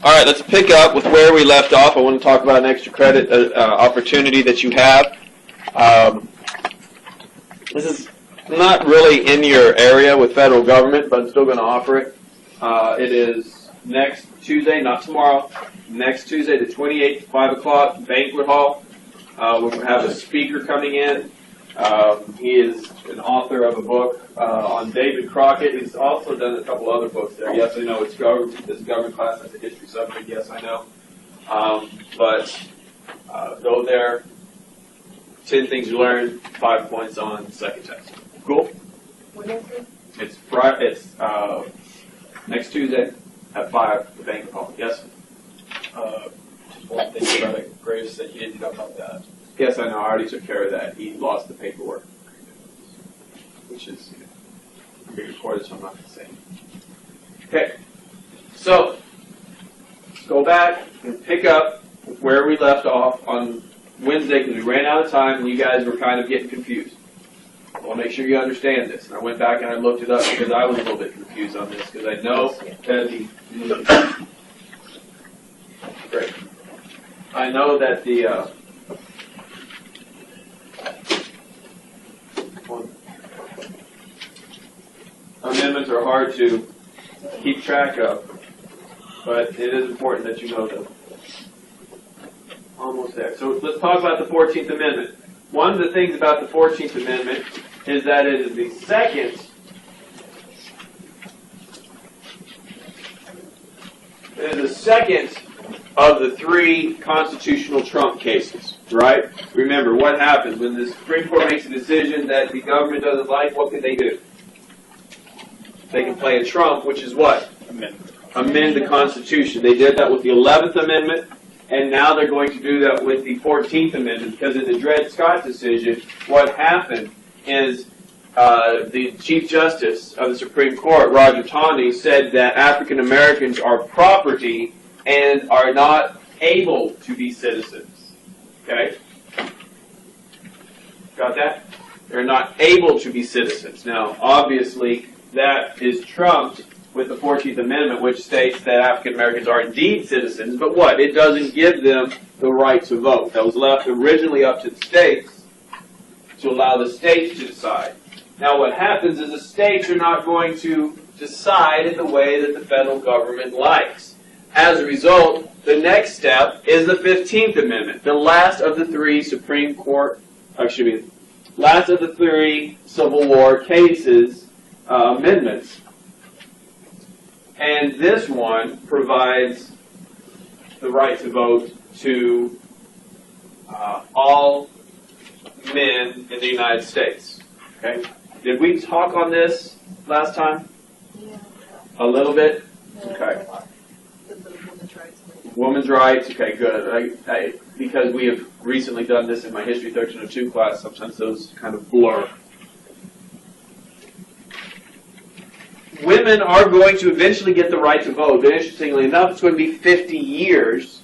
All right, let's pick up with where we left off. I want to talk about an extra credit opportunity that you have. This is not really in your area with federal government, but I'm still going to offer it. It is next Tuesday, not tomorrow, next Tuesday, the 28th, 5 o'clock, Banquet Hall. We're going to have a speaker coming in. He is an author of a book on David Crockett. He's also done a couple other books there. Yes, I know it's a government class. That's a history subject. Yes, I know. But go there. 10 things you learned, 5 points on the second test. Cool? What is it? It's Friday. It's next Tuesday at 5, the Banquet Hall. Yes? Just one thing about it, Grace, that you didn't know about that. Yes, I know. I already took care of that. He lost the paperwork, which is being recorded, so I'm not going to say. Okay, so let's go back and pick up where we left off on Wednesday because we ran out of time and you guys were kind of getting confused. I want to make sure you understand this. And I went back and I looked it up because I was a little bit confused on this because I know that great. I know that the amendments are hard to keep track of, but it is important that you know them. Almost there. So let's talk about the 14th Amendment. One of the things about the 14th Amendment is that it is the second of the 3 constitutional Trump cases, right? Remember, what happens when the Supreme Court makes a decision that the government doesn't like, what can they do? They can play a Trump, which is what? Amend the Constitution. They did that with the 11th Amendment, and now they're going to do that with the 14th Amendment, because in the Dred Scott decision, what happened is the Chief Justice of the Supreme Court, Roger Taney, said that African Americans are property and are not able to be citizens. Okay? Got that? They're not able to be citizens. Now, obviously, that is trumped with the 14th Amendment, which states that African Americans are indeed citizens, but what? It doesn't give them the right to vote. That was left originally up to the states to allow the states to decide. Now what happens is the states are not going to decide in the way that the federal government likes. As a result, the next step is the 15th Amendment, the last of the 3 last of the 3 Civil War cases, amendments. And this one provides the right to vote to all men in the United States. Okay? Did we talk on this last time? Yeah. A little bit? Yeah. Okay. The women's rights. Women's rights? Okay, good. Because we have recently done this in my History 1302 class, sometimes those kind of blur. Women are going to eventually get the right to vote, but interestingly enough, it's going to be 50 years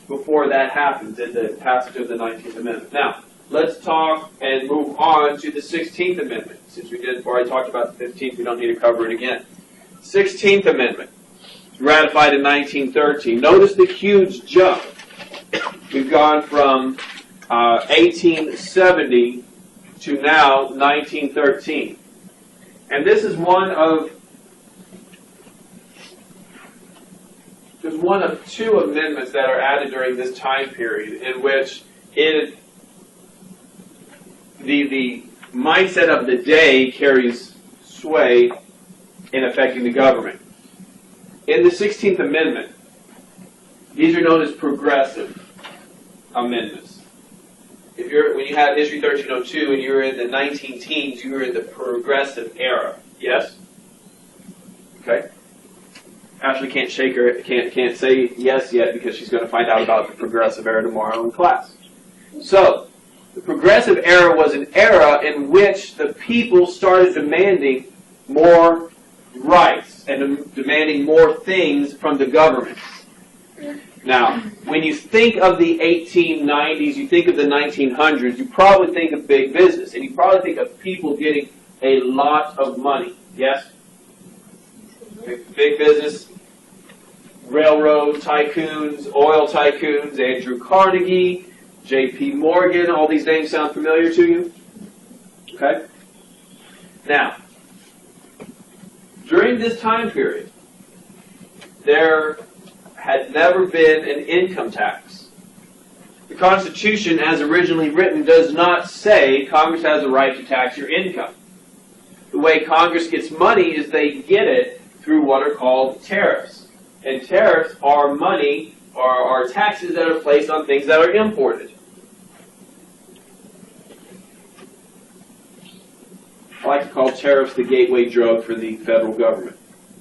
before that happens in the passage of the 19th Amendment. Now, let's talk and move on to the 16th Amendment. Since we did, before I talked about the 15th, we don't need to cover it again. 16th Amendment, ratified in 1913. Notice the huge jump. We've gone from 1870 to now 1913. And this is one of 2 amendments that are added during this time period in which the mindset of the day carries sway in affecting the government. In the 16th Amendment, these are known as progressive amendments. When you have History 1302 and you're in the 19-teens, you were in the progressive era. Yes? Okay. Ashley can't can't say yes yet because she's going to find out about the progressive era tomorrow in class. So, the progressive era was an era in which the people started demanding more rights and demanding more things from the government. Now, when you think of the 1890s, you think of the 1900s, you probably think of big business, and you probably think of people getting a lot of money. Yes? Big business railroad tycoons, oil tycoons, Andrew Carnegie, J.P. Morgan. All these names sound familiar to you? Okay? Now, during this time period, there had never been an income tax. The Constitution, as originally written, does not say Congress has a right to tax your income. The way Congress gets money is they get it through what are called tariffs. And tariffs are money, or are taxes that are placed on things that are imported. I like to call tariffs the gateway drug for the federal government.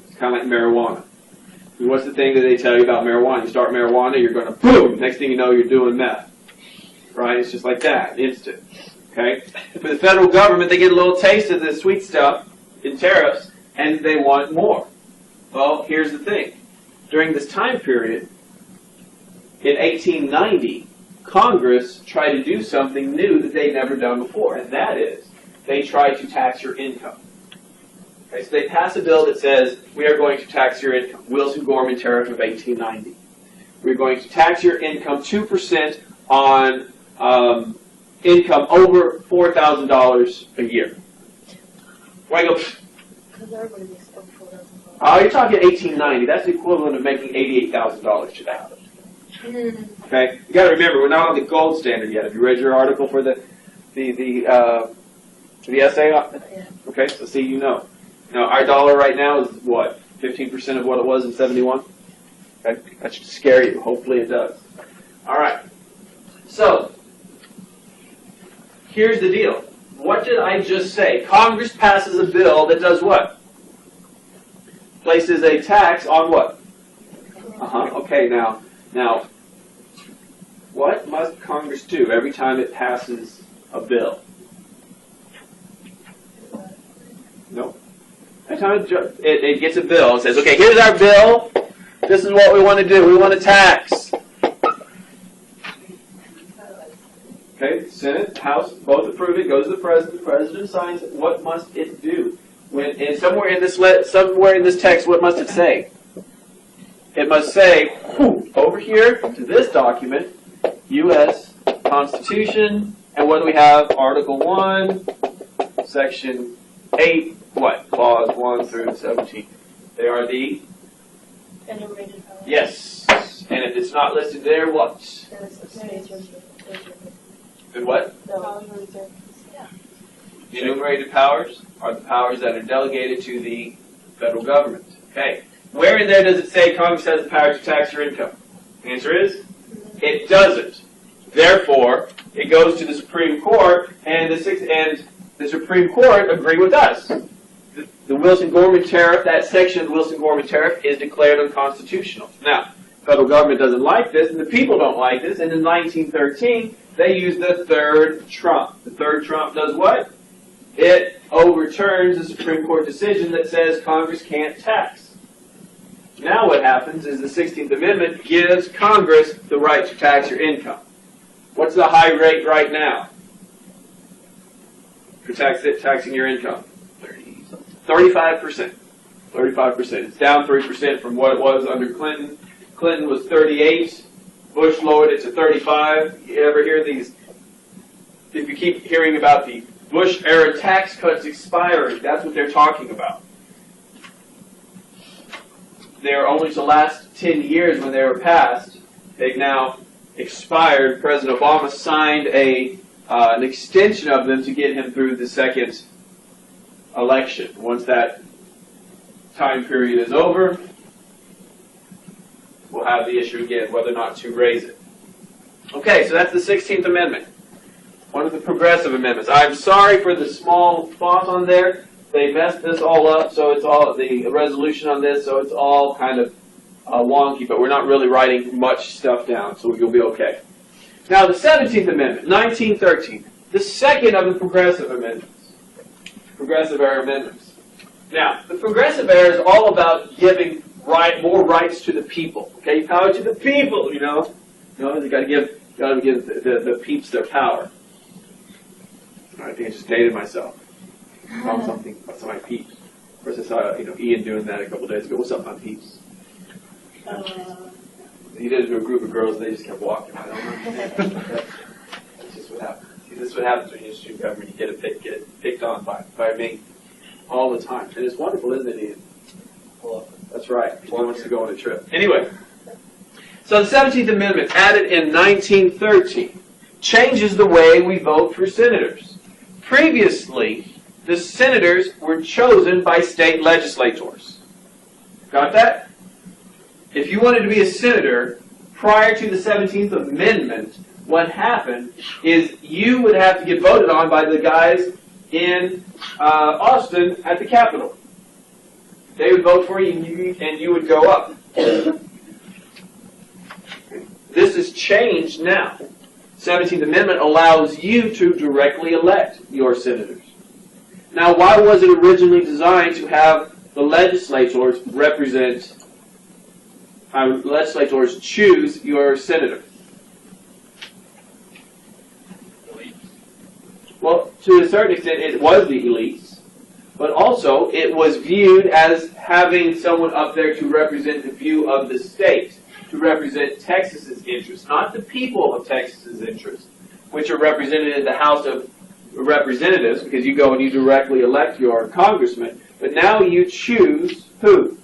It's kind of like marijuana. And what's the thing that they tell you about marijuana? You start marijuana, you're going to boom! Next thing you know, you're doing meth. Right? It's just like that, instant. Okay? For the federal government, they get a little taste of the sweet stuff in tariffs, and they want more. Well, here's the thing. During this time period, in 1890, Congress tried to do something new that they'd never done before, and that is, they tried to tax your income. Okay, so they pass a bill that says, we are going to tax your income. Wilson-Gorman Tariff of 1890. We're going to tax your income 2% on income over $4,000 a year. Why go? Because everybody makes over $4,000. Oh, you're talking 1890. That's the equivalent of making $88,000 today. Okay, you got to remember, we're not on the gold standard yet. Have you read your article for the essay? Yeah. Okay, so see, you know. Now, our dollar right now is what? 15% of what it was in 71? Okay, that should scare you. Hopefully it does. All right. So, here's the deal. What did I just say? Congress passes a bill that does what? Places a tax on what? Okay, now, what must Congress do every time it passes a bill? No. Every time it gets a bill, it says, okay, here's our bill. This is what we want to do. We want to tax. Okay, Senate, House, both approve it, goes to the President signs it. What must it do? And somewhere in this text, what must it say? It must say, over here to this document, U.S. Constitution, and what do we have? Article 1, Section 8, what? Clause 1 through 17. They are the? Enumerated powers. Yes. And if it's not listed there, what? And what? The enumerated powers are the powers that are delegated to the federal government. Okay. Where in there does it say Congress has the power to tax your income? The answer is, it doesn't. Therefore, it goes to the Supreme Court, and the Supreme Court agree with us. The Wilson-Gorman Tariff, that section of the Wilson-Gorman Tariff, is declared unconstitutional. Now, the federal government doesn't like this, and the people don't like this, and in 1913, they use the third trump. The third trump does what? It overturns the Supreme Court decision that says Congress can't tax. Now what happens is the 16th Amendment gives Congress the right to tax your income. What's the high rate right now for taxing your income? 35%. 35%. It's down 3% from what it was under Clinton. Clinton was 38. Bush lowered it to 35. You ever hear these? If you keep hearing about the Bush-era tax cuts expiring, that's what they're talking about. They're only to last 10 years when they were passed. They've now expired. President Obama signed an extension of them to get him through the second election. Once that time period is over, we'll have the issue again, whether or not to raise it. Okay, so that's the 16th Amendment. One of the progressive amendments. I'm sorry for the small font on there. They messed this all up, so it's all the resolution on this, so it's all kind of wonky, but we're not really writing much stuff down, so you'll be okay. Now, the 17th Amendment, 1913, the second of the progressive amendments, progressive era amendments. Now, the progressive era is all about giving more rights to the people. Okay, power to the people. You know, you got to give the peeps their power. I think I just dated myself. Found something about my peeps. Of course, I saw Ian doing that a couple days ago. What's up, my peeps? He did it to a group of girls, they just kept walking. I don't understand. That's just what happens. See, this is what happens when you institute government. You get picked on by me all the time. And it's wonderful, isn't it, Ian? That's right. He wants to go on a trip. Anyway, so the 17th Amendment, added in 1913, changes the way we vote for senators. Previously, the senators were chosen by state legislators. Got that? If you wanted to be a senator prior to the 17th Amendment, what happened is you would have to get voted on by the guys in Austin at the Capitol. They would vote for you and you would go up. This has changed now. 17th Amendment allows you to directly elect your senators. Now, why was it originally designed to have the legislators legislators choose your senator? Well, to a certain extent, it was the elites, but also it was viewed as having someone up there to represent the view of the state, to represent Texas's interests, not the people of Texas's interests, which are represented in the House of Representatives, because you go and you directly elect your congressman, but now you choose who?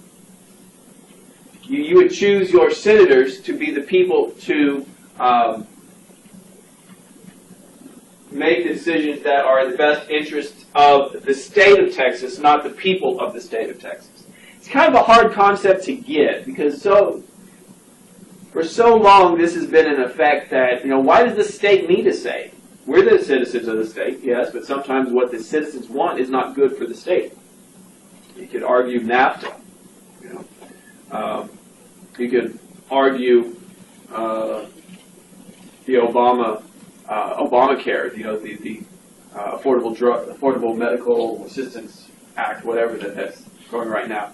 You would choose your senators to be the people to make decisions that are in the best interest of the state of Texas, not the people of the state of Texas. It's kind of a hard concept to get, because for so long this has been in effect that, why does the state need a say? We're the citizens of the state, yes, but sometimes what the citizens want is not good for the state. You could argue NAFTA. You could argue the Obamacare, the Affordable Medical Assistance Act, whatever that's going right now.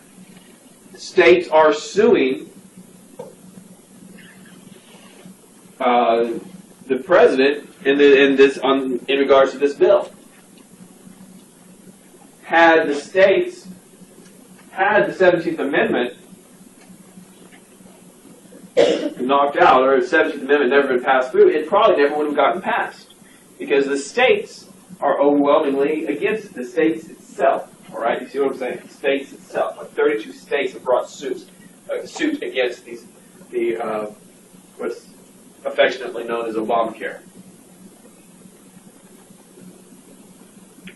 States are suing the president in regards to this bill. Had the states had the 17th Amendment knocked out, or the 17th Amendment never been passed through, it probably never would have gotten passed. Because the states are overwhelmingly against the states itself. All right, you see what I'm saying? The states itself. Like 32 states have brought suit against what's affectionately known as Obamacare.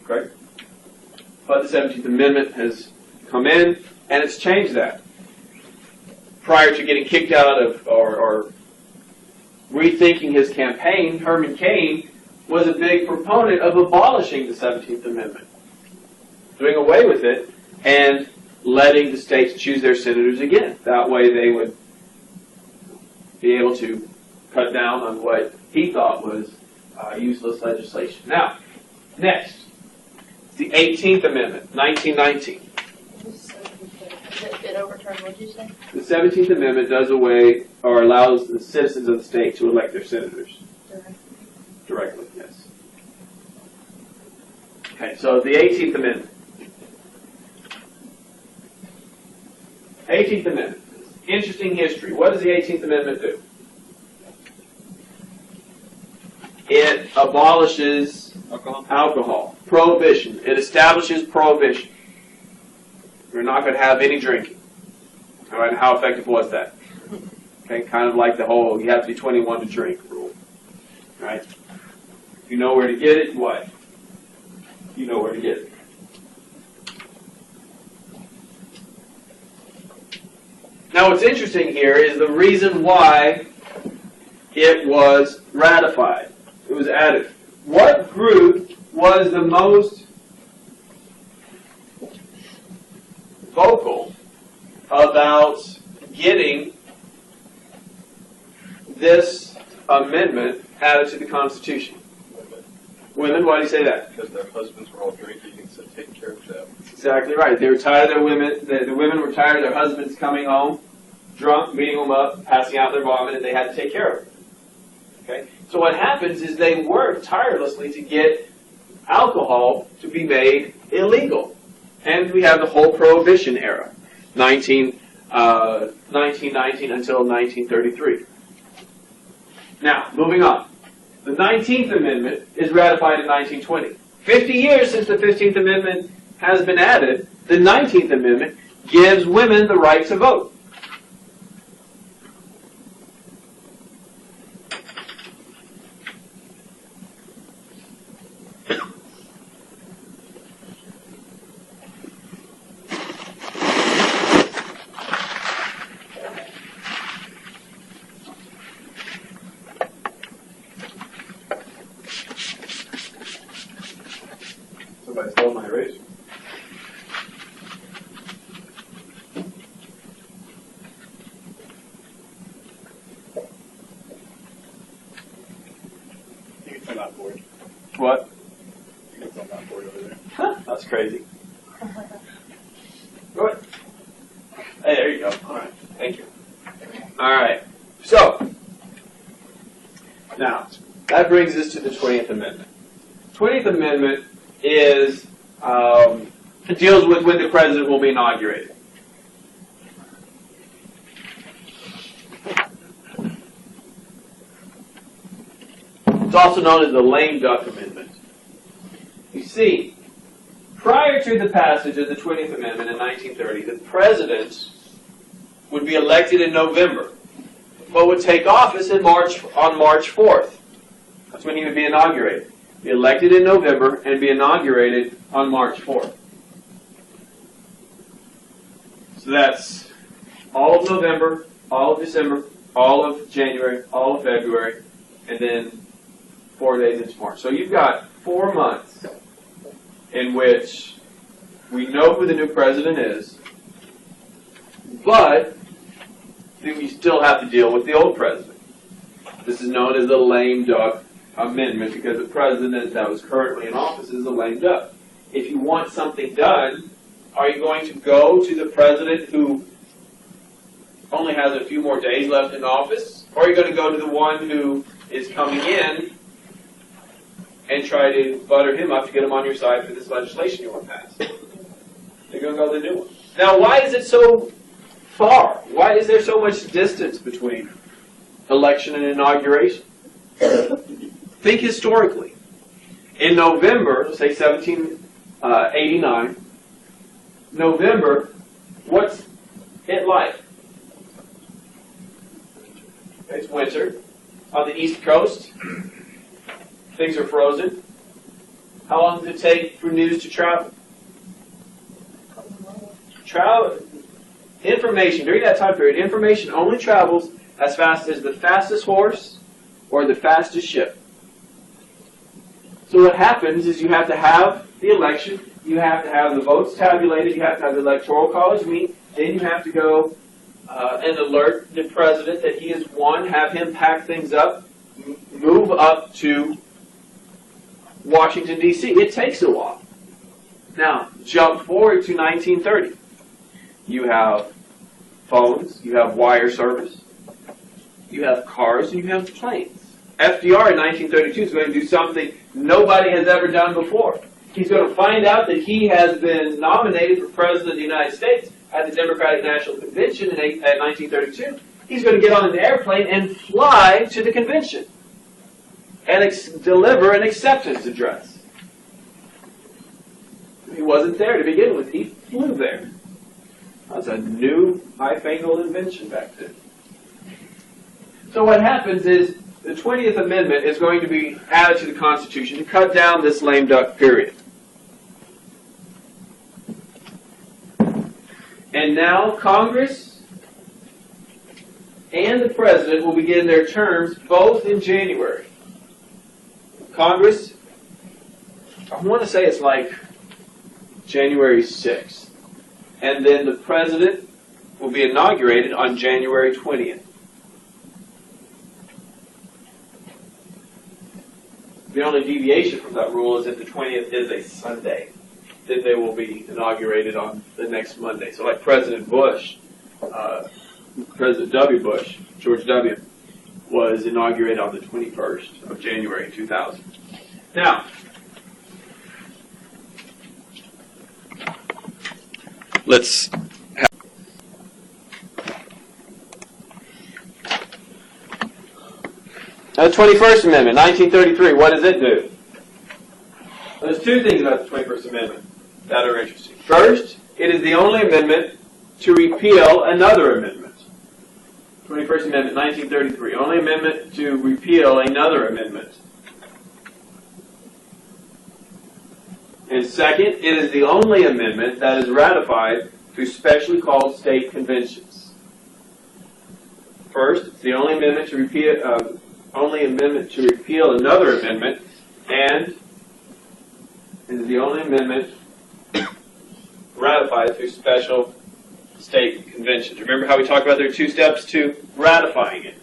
Okay? But the 17th Amendment has come in, and it's changed that. Prior to getting kicked out of, or rethinking his campaign, Herman Cain was a big proponent of abolishing the 17th Amendment, doing away with it, and letting the states choose their senators again. That way they would be able to cut down on what he thought was useless legislation. Now, next, the 18th Amendment, 1919. It overturned, what did you say? The 17th Amendment does away, or allows the citizens of the state to elect their senators. Directly, yes. Okay, so the 18th Amendment. 18th Amendment. Interesting history. What does the 18th Amendment do? It abolishes alcohol. Prohibition. It establishes prohibition. We're not going to have any drinking. All right, how effective was that? Okay, kind of like the whole you have to be 21 to drink rule. All right? If you know where to get it, what? You know where to get it. Now what's interesting here is the reason why it was ratified. It was added. What group was the most vocal about getting this amendment added to the Constitution? Women. Why do you say that? Because their husbands were all drinking and said, take care of them. That's exactly right. They were tired of their women. The women were tired of their husbands coming home drunk, beating them up, passing out their vomit, and they had to take care of them. Okay? So what happens is they work tirelessly to get alcohol to be made illegal. And we have the whole Prohibition era. 1919 until 1933. Now, moving on. The 19th Amendment is ratified in 1920. 50 years since the 15th Amendment has been added, the 19th Amendment gives women the right to vote. Somebody stole my eraser. You can fill that board. What? You can fill that board over there. Huh, that's crazy. Go ahead. Hey, there you go. All right. Thank you. All right. So, now, that brings us to the 20th Amendment. 20th Amendment is, it deals with when the president will be inaugurated. It's also known as the lame duck amendment. You see, prior to the passage of the 20th Amendment in 1930, the president would be elected in November, but would take office on March 4th. That's when he would be inaugurated. Be elected in November and be inaugurated on March 4th. So that's all of November, all of December, all of January, all of February, and then 4 days into March. So you've got 4 months in which we know who the new president is, but we still have to deal with the old president. This is known as the lame duck amendment because the president that was currently in office is a lame duck. If you want something done, are you going to go to the president who only has a few more days left in office, or are you going to go to the one who is coming in and try to butter him up to get him on your side for this legislation you want passed? You're going to go to the new one. Now, why is it so far? Why is there so much distance between election and inauguration? Think historically. In November, say 1789, November, what's it like? It's winter. On the East Coast, things are frozen. How long does it take for news to travel? Information, during that time period, information only travels as fast as the fastest horse or the fastest ship. So what happens is you have to have the election, you have to have the votes tabulated, you have to have the Electoral College meet, then you have to go and alert the president that he has won, have him pack things up, move up to Washington, D.C. It takes a while. Now, jump forward to 1930. You have phones, you have wire service, you have cars, and you have planes. FDR in 1932 is going to do something nobody has ever done before. He's going to find out that he has been nominated for President of the United States at the Democratic National Convention in 1932. He's going to get on an airplane and fly to the convention and deliver an acceptance address. He wasn't there to begin with. He flew there. That was a new, high-fangled invention back then. So what happens is the 20th Amendment is going to be added to the Constitution to cut down this lame duck period. And now Congress and the President will begin their terms both in January. Congress, I want to say it's like January 6th. And then the President will be inaugurated on January 20th. The only deviation from that rule is that the 20th is a Sunday. Then they will be inaugurated on the next Monday. So like President Bush, President W. Bush, George W., was inaugurated on the 21st of January 2000. Now, let's Now, the 21st Amendment, 1933, what does it do? Well, there's two things about the 21st Amendment that are interesting. First, it is the only amendment to repeal another amendment. 21st Amendment, 1933. Only amendment to repeal another amendment. And second, it is the only amendment that is ratified through specially called state conventions. First, it's the only amendment to repeal another amendment, and it is the only amendment ratified through special state conventions. Remember how we talked about there are two steps to ratifying it?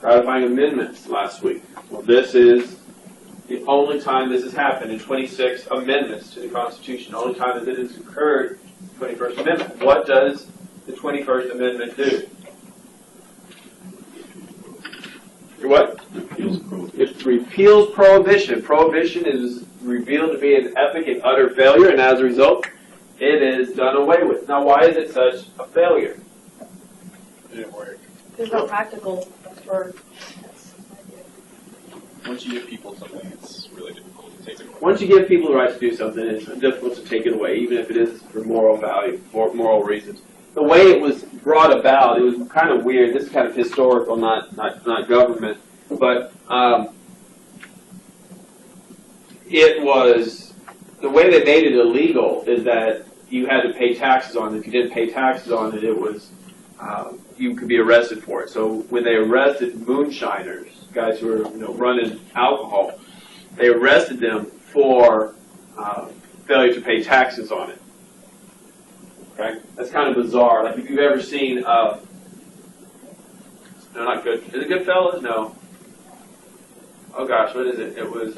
Ratifying amendments last week. Well, this is the only time this has happened in 26 amendments to the Constitution. The only time that it has occurred, 21st Amendment. What does the 21st Amendment do? What? It repeals prohibition. Prohibition is revealed to be an epic and utter failure, and as a result, it is done away with. Now, why is it such a failure? It didn't work. It's not practical for. Once you give people something, it's really difficult to take it away. Once you give people the right to do something, it's difficult to take it away, even if it is for moral value, for moral reasons. The way it was brought about, it was kind of weird. This is kind of historical, not government, but it was the way they made it illegal is that you had to pay taxes on it. If you didn't pay taxes on it, it was you could be arrested for it. So when they arrested moonshiners, guys who were running alcohol, they arrested them for failure to pay taxes on it. Okay, that's kind of bizarre. Like if you've ever seen, no, not good. Is it Goodfellas? No. Oh gosh, what is it? It was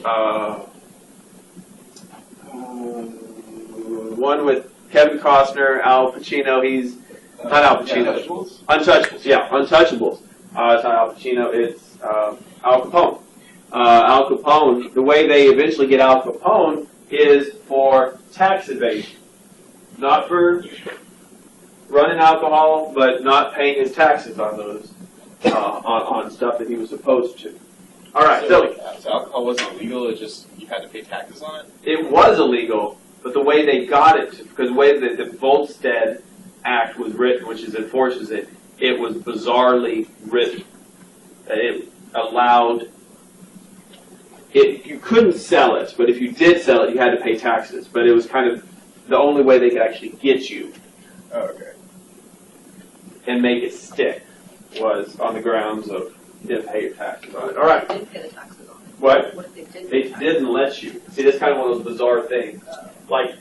one with Kevin Costner, Al Pacino. He's not Al Pacino. Untouchables? Untouchables. Yeah, Untouchables. It's not Al Pacino. It's Al Capone. Al Capone. The way they eventually get Al Capone is for tax evasion. Not for running alcohol, but not paying his taxes on those on stuff that he was supposed to. All right, So alcohol wasn't illegal. It just you had to pay taxes on it. it was illegal, but the way they got it, because the way that the Volstead Act was written, which enforces it, it was bizarrely written. That it allowed it. You couldn't sell it, but if you did sell it, you had to pay taxes. But it was kind of the only way they could actually get you Oh, okay. and make it stick was on the grounds of you didn't pay your taxes on it. All right. Didn't pay the taxes on it. What? What if they didn't? They didn't let you. See, that's kind of one of those bizarre things. Like,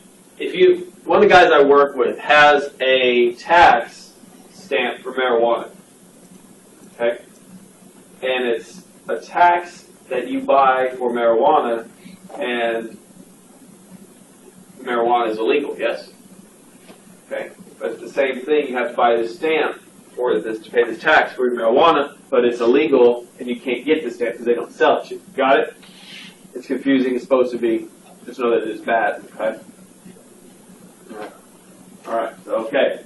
one of the guys I work with has a tax stamp for marijuana. Okay? And it's a tax that you buy for marijuana, and marijuana is illegal, yes? Okay? But it's the same thing, you have to buy this stamp for this to pay this tax for your marijuana, but it's illegal, and you can't get the stamp because they don't sell it to you. Got it? It's confusing, it's supposed to be, just know that it's bad, okay? Alright, okay.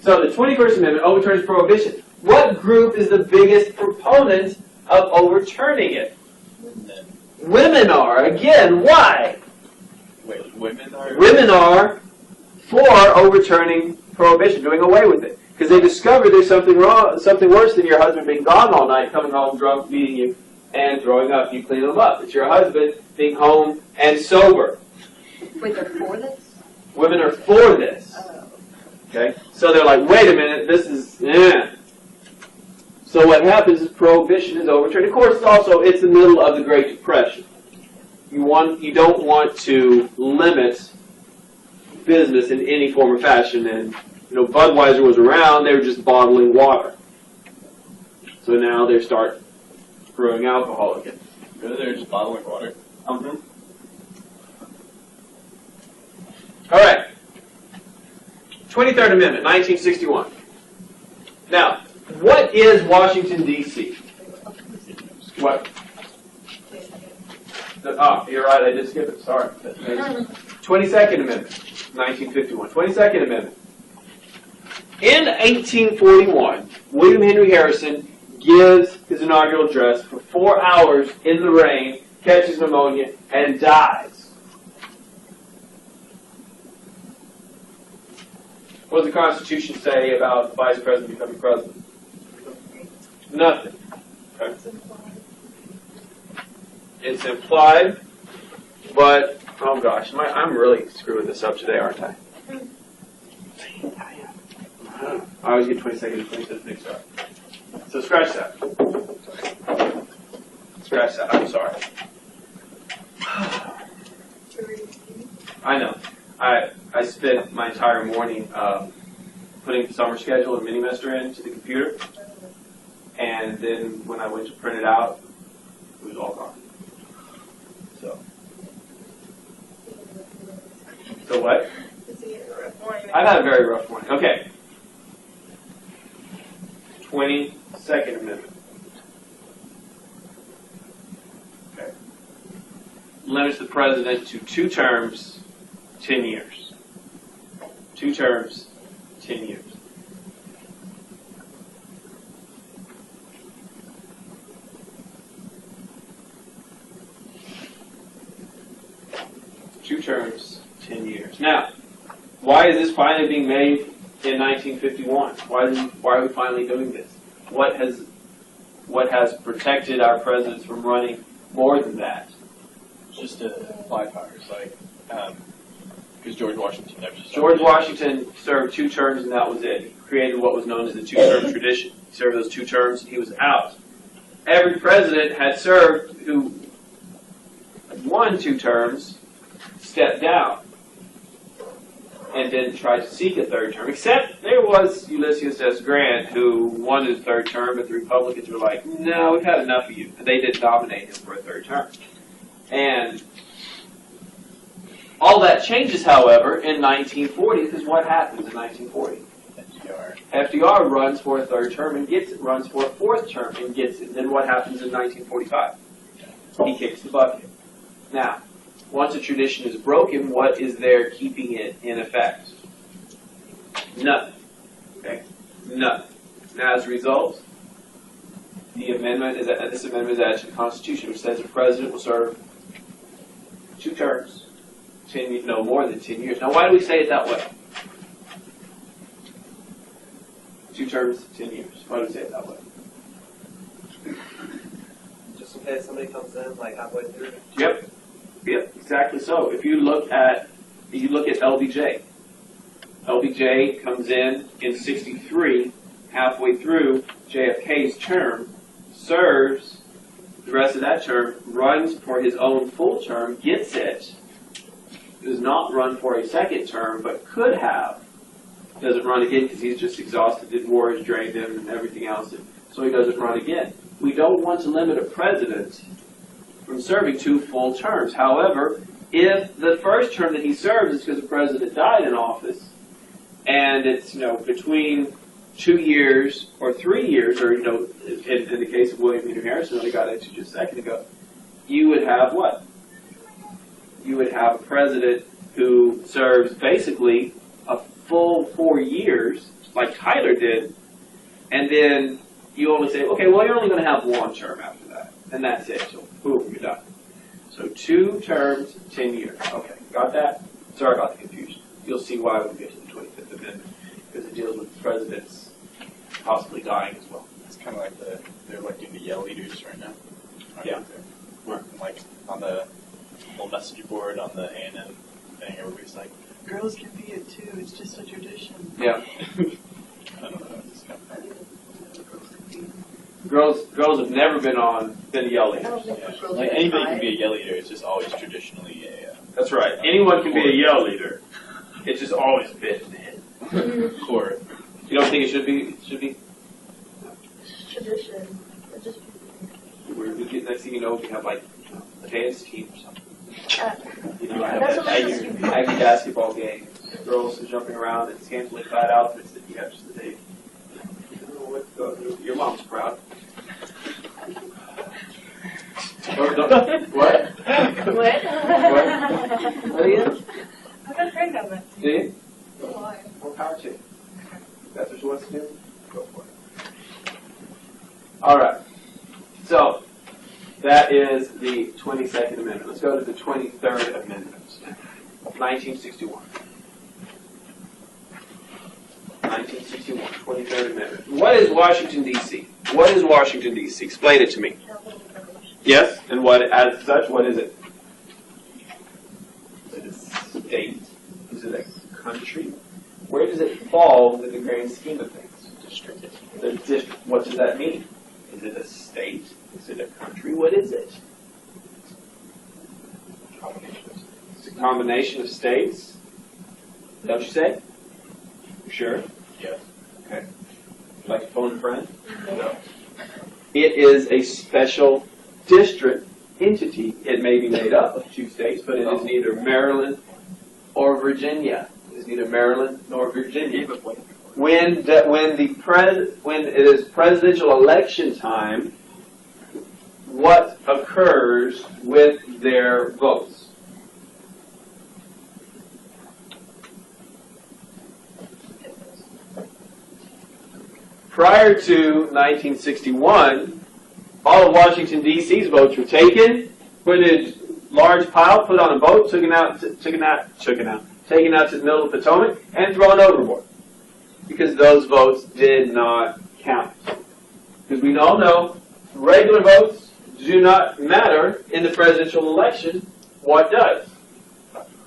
So the 21st Amendment overturns prohibition. What group is the biggest proponent of overturning it? And then, Women are. Again, why? wait, women are. Women are for overturning prohibition, doing away with it. Because they discover there's something wrong, something worse than your husband being gone all night, coming home drunk, beating you, and throwing up. You clean them up. It's your husband being home and sober. Wait, they're for this? Women are for this. Oh. Okay? So they're like, wait a minute, this is, So what happens is prohibition is overturned. Of course, it's the middle of the Great Depression. You don't want to limit business in any form or fashion, and Budweiser was around, they were just bottling water. So now they start brewing alcohol again. Really, they're just bottling water. Mm-hmm. All right. 23rd Amendment, 1961. Now, what is Washington, D.C.? What? You're right, I did skip it. Sorry. 22nd Amendment, 1951. 22nd Amendment. In 1841, William Henry Harrison gives his his inaugural address for 4 hours in the rain, catches pneumonia, and dies. What does the Constitution say about the Vice President becoming President? Nothing. Okay. It's implied, but, oh gosh, I'm really screwing this up today, aren't I? I always get 22nd and 25th mixed up. So scratch that. Scratch that, I'm sorry. I know. I spent my entire morning putting the summer schedule and mini-semester into the computer, and then when I went to print it out, it was all gone. So what? I've had a very rough morning. Okay. 22nd Amendment. Okay. Limits the president to 2 terms, 10 years. 2 terms, 10 years. Two terms, 10 years. Now, why is this finally being made in 1951? Why are we finally doing this? What has protected our presidents from running more than that? Just to apply powers, like, because George Washington never started. George Washington served 2 terms and that was it. He created what was known as the 2-term tradition. He served those 2 terms and he was out. Every president had served who won 2 terms stepped down and then tried to seek a 3rd term, except there was Ulysses S. Grant who won his 3rd term, but the Republicans were like, no, we've had enough of you, and they didn't nominate him for a 3rd term. And all that changes, however, in 1940, because what happens in 1940? FDR runs for a 3rd term and gets it, runs for a 4th term and gets it. Then what happens in 1945? He kicks the bucket. Now, once a tradition is broken, what is there keeping it in effect? Nothing. Okay? Nothing. Now, as a result, this amendment is added to the Constitution, which says the president will serve 2 terms, no more than 10 years. Now, why do we say it that way? 2 terms, 10 years. Why do we say it that way? Just in case somebody comes in like halfway through. Yep. Yep, exactly so. If you look at LBJ, LBJ comes in 63, halfway through JFK's term, serves the rest of that term, runs for his own full term, gets it, does not run for a 2nd term, but could have. Doesn't run again because he's just exhausted. The war has drained him and everything else, so he doesn't run again. We don't want to limit a president from serving 2 full terms. However, if the first term that he serves is because the president died in office, and it's between 2 years or 3 years, or in the case of William Henry Harrison, that I got into just a second ago, you would have what? You would have a president who serves basically a full 4 years, like Tyler did, and then you only say, okay, well, you're only going to have 1 term after that, and that's it. So, boom, you're done. So 2 terms, 10 years. Okay, got that? Sorry about the confusion. You'll see why when we get to the 25th Amendment, because it deals with presidents possibly dying as well. It's kind of like they're electing the Yale leaders right now. Yeah. Like on the whole message board on the A&M thing, everybody's like, girls can be it too, it's just a tradition. Yeah. I don't know, it's kind of Girls have never been Yale leaders. yeah. Like anybody can be a Yale leader, it's just always traditionally a That's right. Anyone can be a Yale leader. It's just always been core. You don't think it should be? It should be. Tradition. Next thing you know, we have like a dance team or something. Like That's an what makes Aggie basketball game. Girls are jumping around in scantily clad outfits that you have just the day. Your mom's proud. What? What? What? What again? I've got a great helmet. Do you? Why? More power to you. That's what she wants to do? Go for it. All right. So, that is the 22nd Amendment. Let's go to the 23rd Amendment, 1961. 1961, 23rd Amendment. What is Washington, D.C.? What is Washington, D.C.? Explain it to me. Yes, and what, as such, what is it? Is it a state? Is it a country? Where does it fall in the grand scheme of things? District. The district. What does that mean? Is it a state? Is it a country? What is it? It's a combination of states. Don't you say? You sure? Yes. Okay. Like to phone a friend? No. It is a special district entity. It may be made up of two states, but it is neither Maryland or Virginia. It is neither Maryland nor Virginia. When it is presidential election time, what occurs with their votes? Prior to 1961, all of Washington, D.C.'s votes were taken, put in a large pile, put on a boat, taken out to the middle of the Potomac, and thrown overboard. Because those votes did not count. Because we all know regular votes do not matter in the presidential election. What does?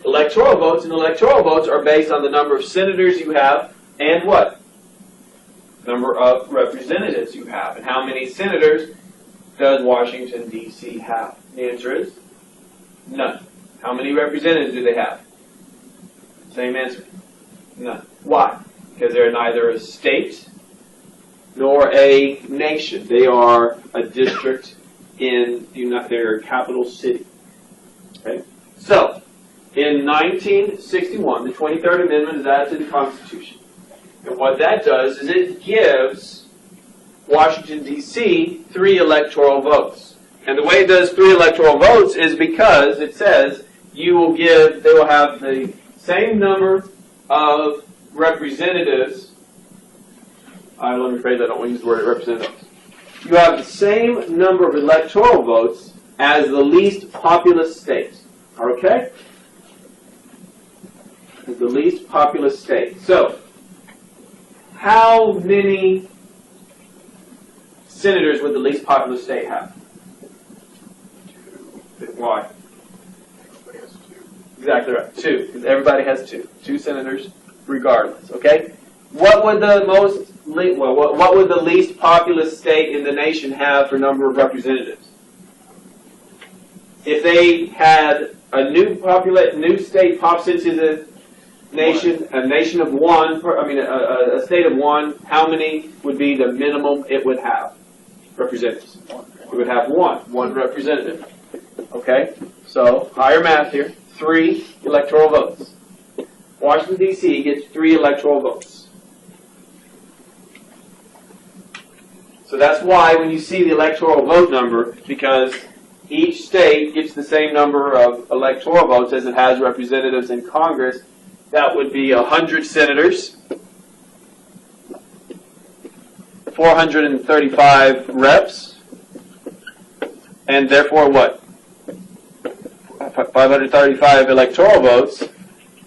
Electoral votes, and electoral votes are based on the number of senators you have and what? Number of representatives you have. And how many senators does Washington, D.C. have? The answer is none. How many representatives do they have? Same answer. None. Why? Because they're neither a state nor a nation. They are a district in their capital city. Okay? So, in 1961, the 23rd Amendment is added to the Constitution. And what that does is it gives Washington, D.C. 3 electoral votes. And the way it does 3 electoral votes is because it says they will have the same number of representatives. Let me rephrase that. I don't want to use the word representatives. You have the same number of electoral votes as the least populous state. Okay? As the least populous state. So, how many senators would the least populous state have? 2. Why? Everybody has 2. Exactly right. 2. Because everybody has 2. 2 senators, regardless. Okay. What would the least populous state in the nation have for number of representatives? If they had a new state pops into the nation, a nation of one, a state of one, how many would be the minimum it would have representatives? It would have one representative. Okay, so higher math here, 3 electoral votes. Washington, D.C. gets 3 electoral votes. So that's why when you see the electoral vote number, because each state gets the same number of electoral votes as it has representatives in Congress, that would be 100 senators, 435 reps, and therefore what? 535 electoral votes,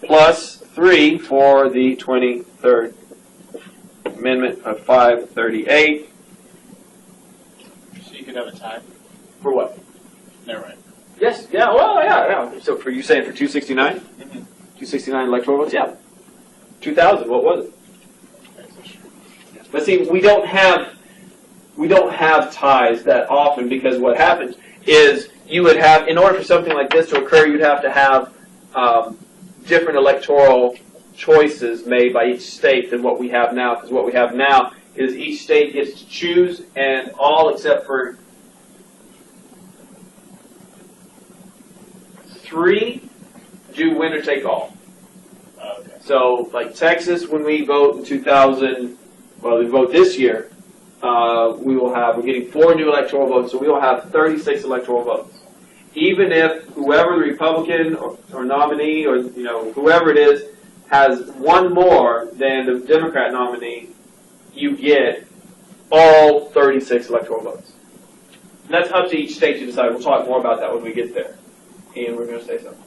plus 3 for the 23rd Amendment of 538. So you could have a tie? For what? Never mind. Yes, yeah, well, yeah. So for you saying for 269? 269 electoral votes? Yeah. 2,000, what was it? But see, we don't have ties that often, because what happens is you would have, in order for something like this to occur, you'd have to have different electoral choices made by each state than what we have now, because what we have now is each state gets to choose, and all except for 3 do winner take all. Okay. So, like Texas, when we vote in we vote this year, we're getting 4 new electoral votes, so we will have 36 electoral votes. Even if whoever the Republican or nominee or whoever it is has 1 more than the Democrat nominee, you get all 36 electoral votes. And that's up to each state to decide. We'll talk more about that when we get there. Ian, we're going to say something.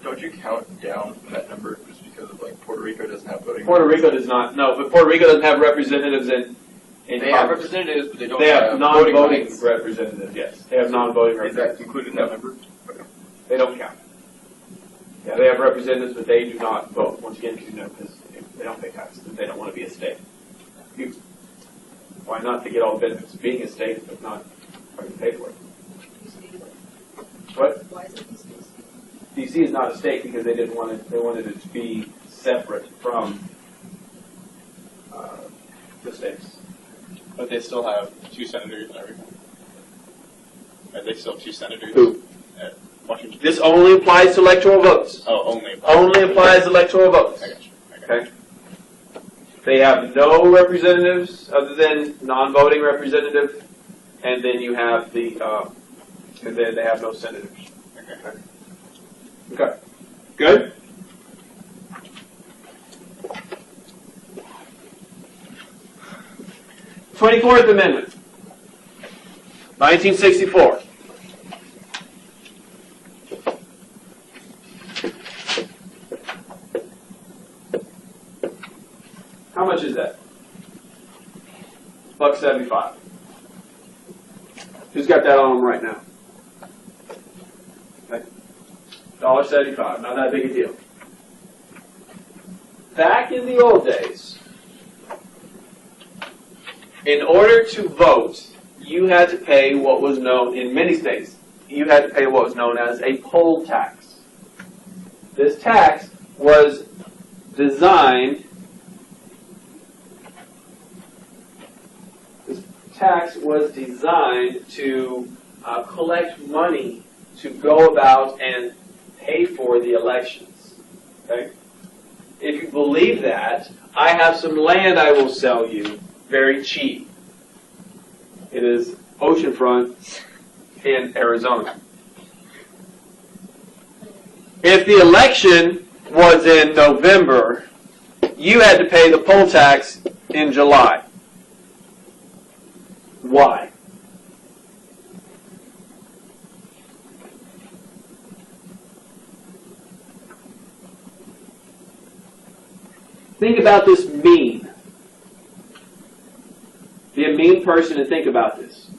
Don't you count down that number just because of like Puerto Rico doesn't have voting? Puerto Rico does not. No, but Puerto Rico doesn't have representatives in They have Congress. representatives, but they don't They have non-voting rights. representatives. Yes, they have non-voting Is representatives. that included in that number? They don't count. Yeah, they have representatives, but they do not vote. Once again, because they don't pay taxes. They don't want to be a state. Why not? To get all the benefits of being a state, but not having to pay for it. What? Why is it these days? DC is not a state because they didn't want it. They wanted it to be separate from the states. But they still have 2 senators and everything. And they still have 2 senators. Who? At Washington. This only applies to electoral votes. Oh, only. Only applies to electoral votes. I got you. I got you. Okay. They have no representatives other than non-voting representative, and then you have the, and then they have no senators. Okay. Okay. Good? "24th Amendment, 1964. How much is that? $1.75. Who's got that on them right now? Okay. $1.75, not that big a deal. Back in the old days, in order to vote, you had to pay what was known, in many states, you had to pay what was known as a poll tax. This tax was designed to collect money to go about and pay for the elections. Okay? If you believe that, I have some land I will sell you very cheap. It is oceanfront in Arizona. If the election was in November, you had to pay the poll tax in July. Why? Think about this mean. Be a mean person and think about this.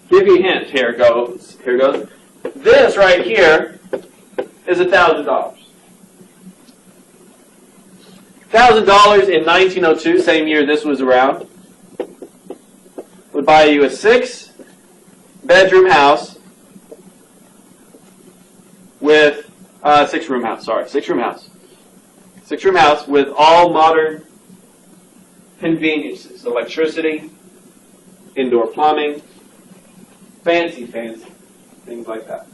Give you a hint. Here it goes. Here it goes. This right here is $1,000. $1,000 in 1902, same year this was around, would buy you a 6-bedroom house with 6-room house. Sorry, 6-room house. 6-room house with all modern conveniences: electricity, indoor plumbing, fancy things like that.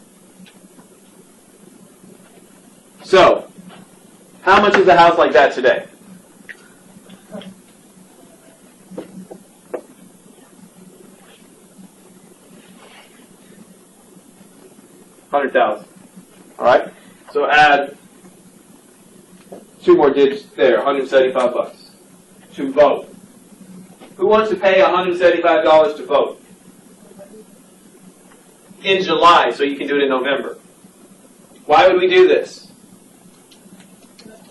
So, how much is a house like that today? $100,000. All right. So add 2 more digits there. $175 to vote. Who wants to pay $175 to vote? In July, so you can do it in November. Why would we do this?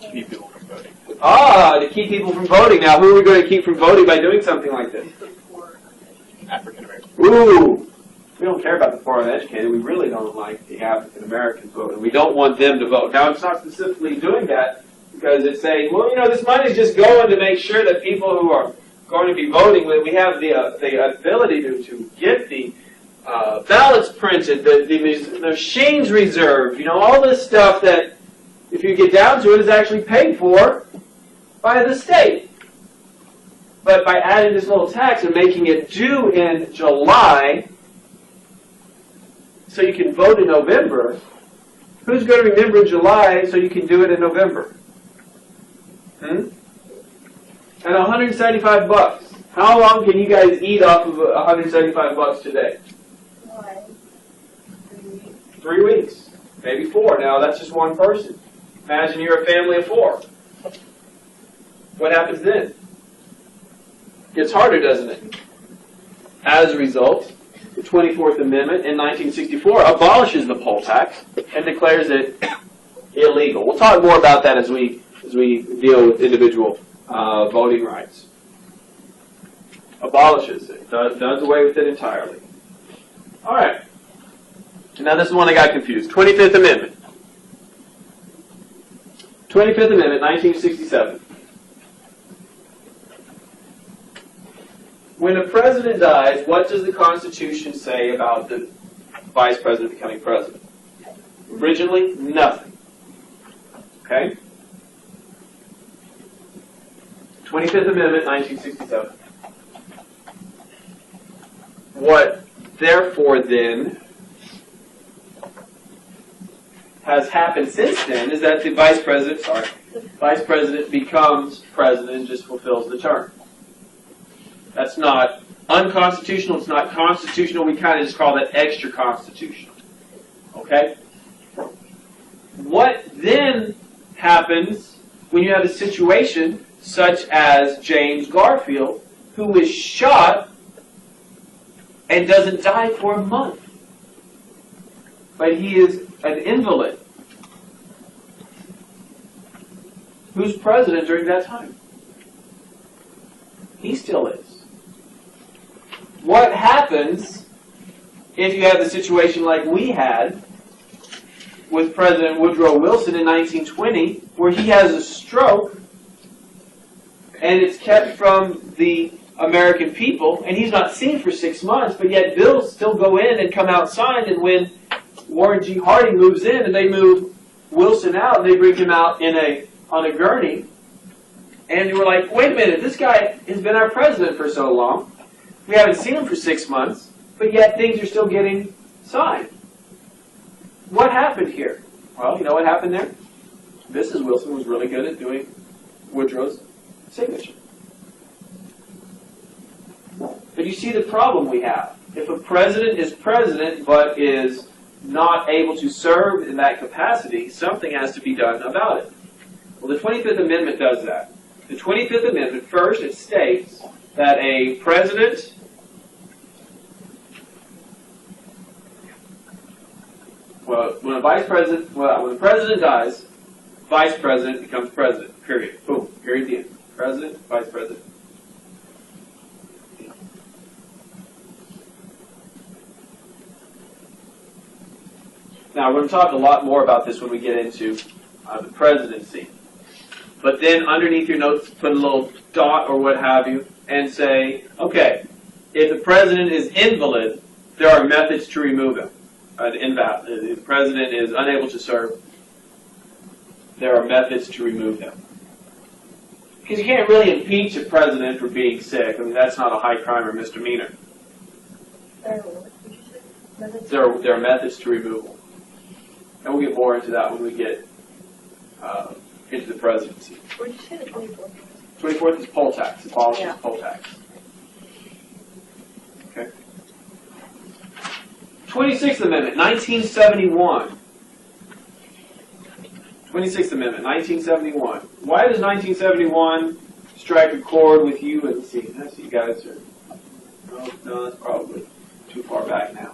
Keep people from voting. To keep people from voting. Now, who are we going to keep from voting by doing something like this? African American. Ooh, we don't care about the poor and uneducated. We really don't like the African Americans voting. We don't want them to vote. Now, it's not specifically doing that because it's saying, well, this money is just going to make sure that people who are going to be voting, we have the ability to get the ballots printed, the machines reserved, all this stuff that, if you get down to it, is actually paid for by the state. But by adding this little tax and making it due in July, so you can vote in November, who's going to remember July so you can do it in November? And $175. How long can you guys eat off of $175 today? 3 weeks, maybe 4. Now that's just one person. Imagine you're a family of 4. What happens then? Gets harder, doesn't it? As a result, the 24th Amendment in 1964 abolishes the poll tax and declares it illegal. We'll talk more about that as we deal with individual voting rights. Abolishes it, does away with it entirely. All right. Now this is one that got confused. 25th Amendment. 25th Amendment, 1967. When a president dies, what does the Constitution say about the vice president becoming president? Originally, nothing. Okay? 25th Amendment, 1967. What, therefore, then, has happened since then is that the vice president becomes president and just fulfills the term. That's not unconstitutional. It's not constitutional. We kind of just call that extra constitutional. Okay? What then happens when you have a situation such as James Garfield, who is shot and doesn't die for a month? But he is an invalid. Who's president during that time? He still is. What happens if you have the situation like we had with President Woodrow Wilson in 1920, where he has a stroke and it's kept from the American people, and he's not seen for 6 months, but yet bills still go in and come out signed, and when Warren G. Harding moves in and they move Wilson out, and they bring him out on a gurney, and you were like, wait a minute, this guy has been our president for so long. We haven't seen him for 6 months, but yet things are still getting signed. What happened here? Well, you know what happened there? Mrs. Wilson was really good at doing Woodrow's signature. But you see the problem we have. If a president is president but is not able to serve in that capacity, something has to be done about it. Well, the 25th Amendment does that. The 25th Amendment, first, it states that a president when the president dies, vice president becomes president. Period. Boom. Period. The end. President, vice president. Now, we're going to talk a lot more about this when we get into the presidency. But then underneath your notes, put a little dot or what have you, and say, okay, if the president is invalid, there are methods to remove him. If the president is unable to serve, there are methods to remove him. Because you can't really impeach a president for being sick. I mean, that's not a high crime or misdemeanor. There are methods to remove him. And we'll get more into that when we get into the presidency. Where did you say the 24th? 24th is poll tax. Abolishes poll tax. Okay. 26th Amendment, 1971. 26th Amendment, 1971. Why does 1971 strike a chord with you? And see, you guys are. No, that's probably too far back now.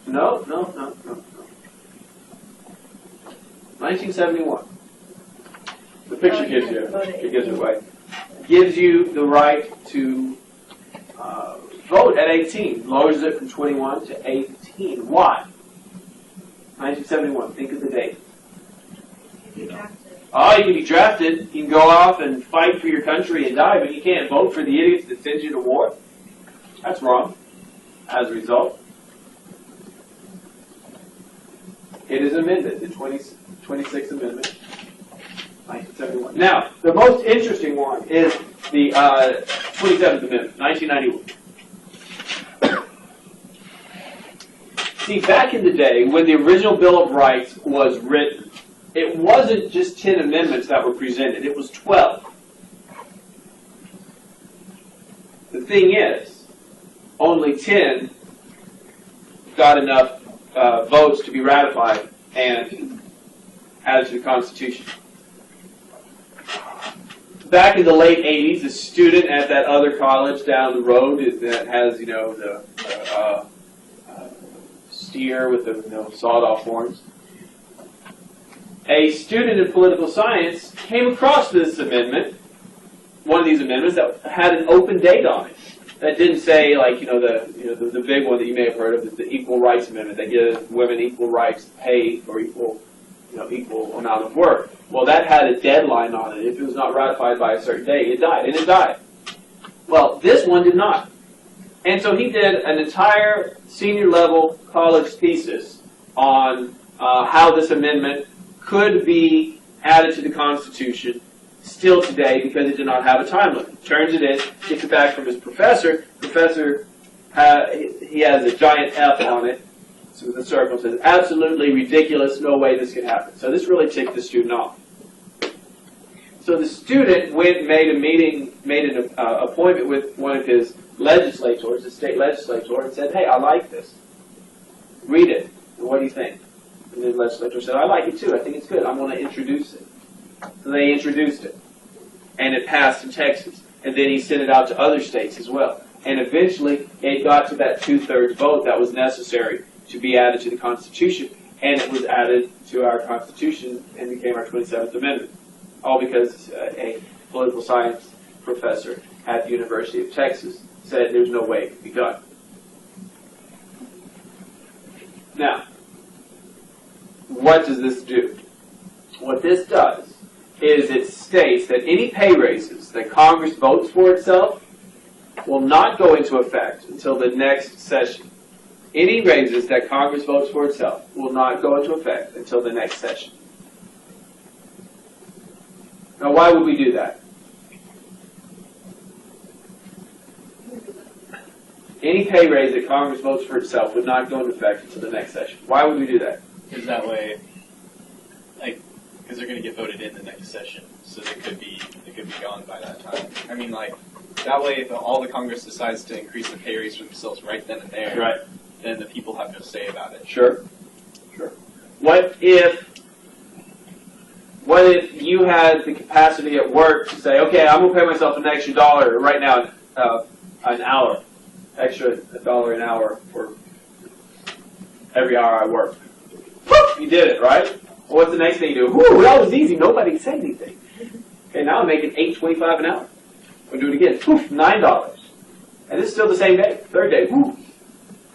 No. 1971. The picture gives you away. Gives you the right to vote at 18. Lowers it from 21 to 18. Why? 1971. Think of the date. Oh, you can be drafted. You can go off and fight for your country and die, but you can't vote for the idiots that send you to war. That's wrong. As a result, it is amended. The 26th Amendment, 1971. Now, the most interesting one is the 27th Amendment, 1991. See, back in the day, when the original Bill of Rights was written, it wasn't just 10 amendments that were presented. It was 12. The thing is, only 10 got enough votes to be ratified and added to the Constitution. back in the late 80s, a student at that other college down the road that has, you know, the steer with the sawed-off horns. A student in political science came across this amendment, one of these amendments that had an open date on it. That didn't say, like, the big one that you may have heard of is the Equal Rights Amendment that gives women equal rights to pay for equal amount of work. Well, that had a deadline on it. If it was not ratified by a certain date, it died, and it died. Well, this one did not. And so he did an entire senior level college thesis on how this amendment could be added to the Constitution still today because it did not have a time limit. Turns it in, gets it back from his professor. Professor, he has a giant F on it. So the circle says, absolutely ridiculous, no way this could happen. So this really ticked the student off. So the student made an appointment with one of his legislators, the state legislator, and said, hey, I like this. Read it. What do you think? And the legislator said, I like it too. I think it's good. I'm going to introduce it. So they introduced it. And it passed in Texas. And then he sent it out to other states as well. And eventually, it got to that 2/3 vote that was necessary to be added to the Constitution. And it was added to our Constitution and became our 27th Amendment. All because a political science professor at the University of Texas said there's no way it could be done. Now, what does this do? What this does is it states that any pay raises that Congress votes for itself will not go into effect until the next session. Any raises that Congress votes for itself will not go into effect until the next session. Now, why would we do that? Any pay raise that Congress votes for itself would not go into effect until the next session. Why would we do that? Because that way, because they're going to get voted in the next session, so they could be gone by that time. I mean, that way, if all the Congress decides to increase the pay raise for themselves right then and there, right, then the people have no say about it. Sure. What if you had the capacity at work to say, okay, I'm going to pay myself an extra $1 right now, an hour, extra $1 an hour for every hour I work. You did it, right? Well, what's the next thing you do? Whew, that was easy. Nobody said anything. Okay, now I'm making $8.25 an hour. We'll do it again. Poof, $9. And this is still the same day. Third day. Whoo.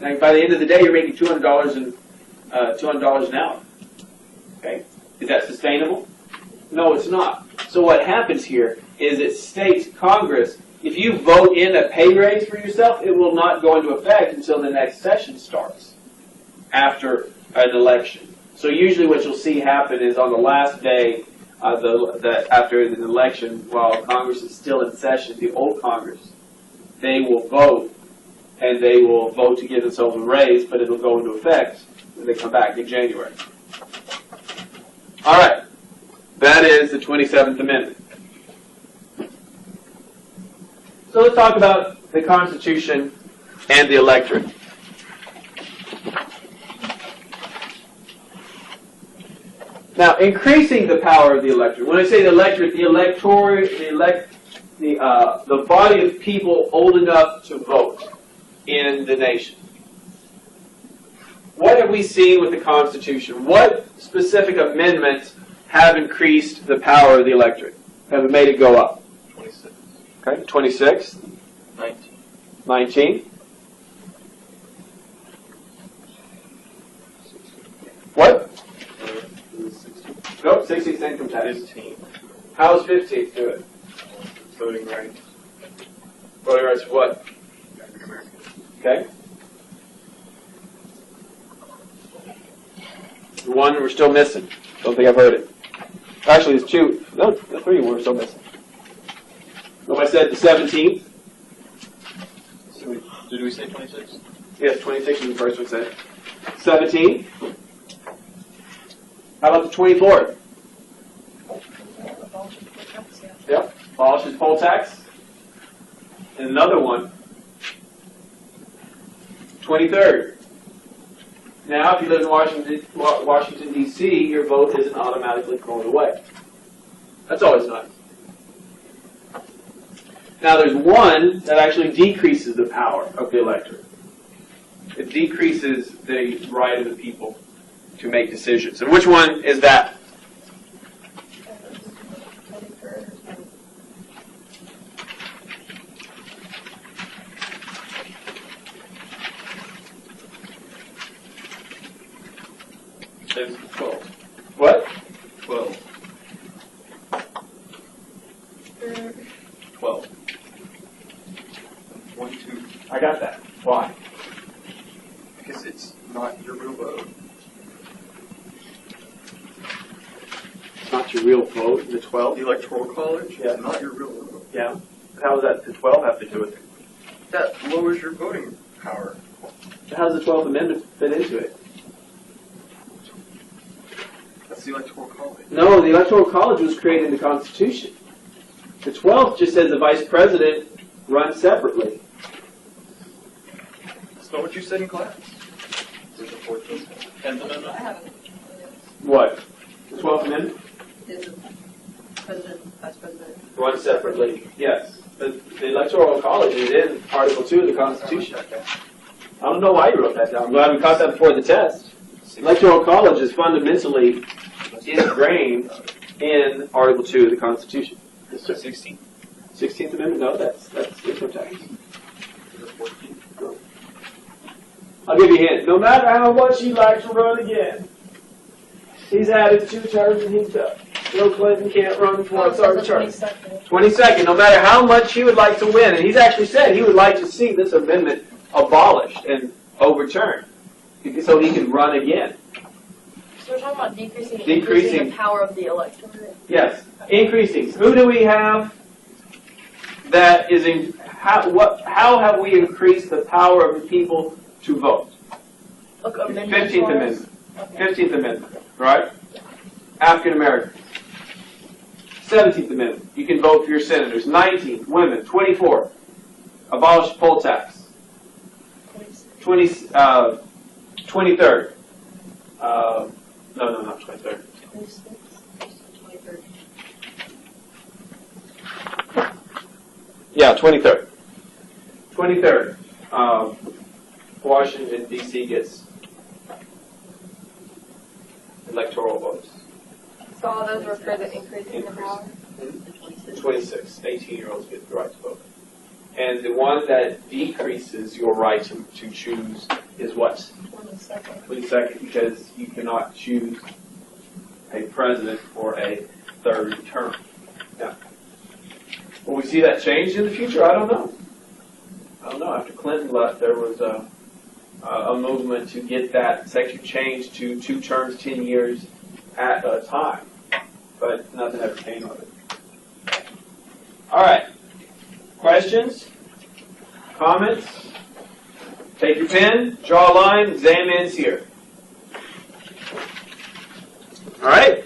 And by the end of the day, you're making $200 an hour. Okay? Is that sustainable? No, it's not. So what happens here is it states Congress, if you vote in a pay raise for yourself, it will not go into effect until the next session starts after an election. So usually what you'll see happen is on the last day after an election, while Congress is still in session, the old Congress, they will vote, and they will vote to give themselves a raise, but it'll go into effect when they come back in January. All right. That is the 27th Amendment. So let's talk about the Constitution and the electorate. Now, increasing the power of the electorate. When I say the electorate, the body of people old enough to vote in the nation. What have we seen with the Constitution? What specific amendments have increased the power of the electorate? Have made it go up? 26. Okay, 26. 19. 19. What? 16. Nope, 16th income tax. 15. How is 15th do it? Voting rights. Voting rights for what? African Americans. Okay. The one we're still missing. Don't think I've heard it. Actually, there's two. No, the three we're still missing. Nobody said the 17th. So did we say 26? Yes, 26 is the first one said. 17. How about the 24th? Yep. Abolishes poll tax. And another one. 23rd. Now, if you live in Washington, D.C., your vote isn't automatically thrown away. That's always nice. Now there's one that actually decreases the power of the electorate. It decreases the right of the people to make decisions. And which one is that? There's 12. What? 12. 12. 1, 2. I got that. Why? Because it's not your real vote. It's not your real vote, the 12? The Electoral College Yeah. is not your real vote. Yeah. How does that the 12 have to do with it? That lowers your voting power. How does the 12th Amendment fit into it? That's the Electoral College. No, the Electoral College was created in the Constitution. The 12th just says the Vice President runs separately. That's not what you said in class. There's a 14th. 10th I Amendment. haven't. What? The 12th Amendment? Is the president, vice president? Runs separately, yes. The Electoral College is in Article 2 of the Constitution. I don't know why you wrote that down. I'm glad we caught that before the test. Electoral College is fundamentally ingrained in Article 2 of the Constitution. Yes, sir. 16. 16th Amendment? No, that's income tax. There's 14th. No. I'll give you a hint. No matter how much he'd like to run again, he's added 2 terms and he's done. Bill Clinton can't run for a third term. 22nd, no matter how much he would like to win. And he's actually said he would like to see this amendment abolished and overturned so he can run again. So we're talking about decreasing and Decreasing. increasing the power of the electorate. Yes, increasing. Who do we have that is in, how have we increased the power of the people to vote? Look, 15th Amendment. Okay. 15th Amendment, right? African Americans. 17th Amendment. You can vote for your senators. 19th, women. 24th, abolish poll tax. 23rd. No, not 23rd. 23rd. Yeah, 23rd. 23rd. Washington, D.C. gets electoral votes. So all those were for the increasing the power? 26. 18-year-olds get the right to vote. And the one that decreases your right to choose is what? 22nd. 22nd, because you cannot choose a president for a third term. Now, will we see that change in the future? I don't know. After Clinton left, there was a movement to get that section changed to 2 terms, 10 years at a time. But nothing ever came of it. All right. Questions? Comments? Take your pen, draw a line, exam ends here. All right.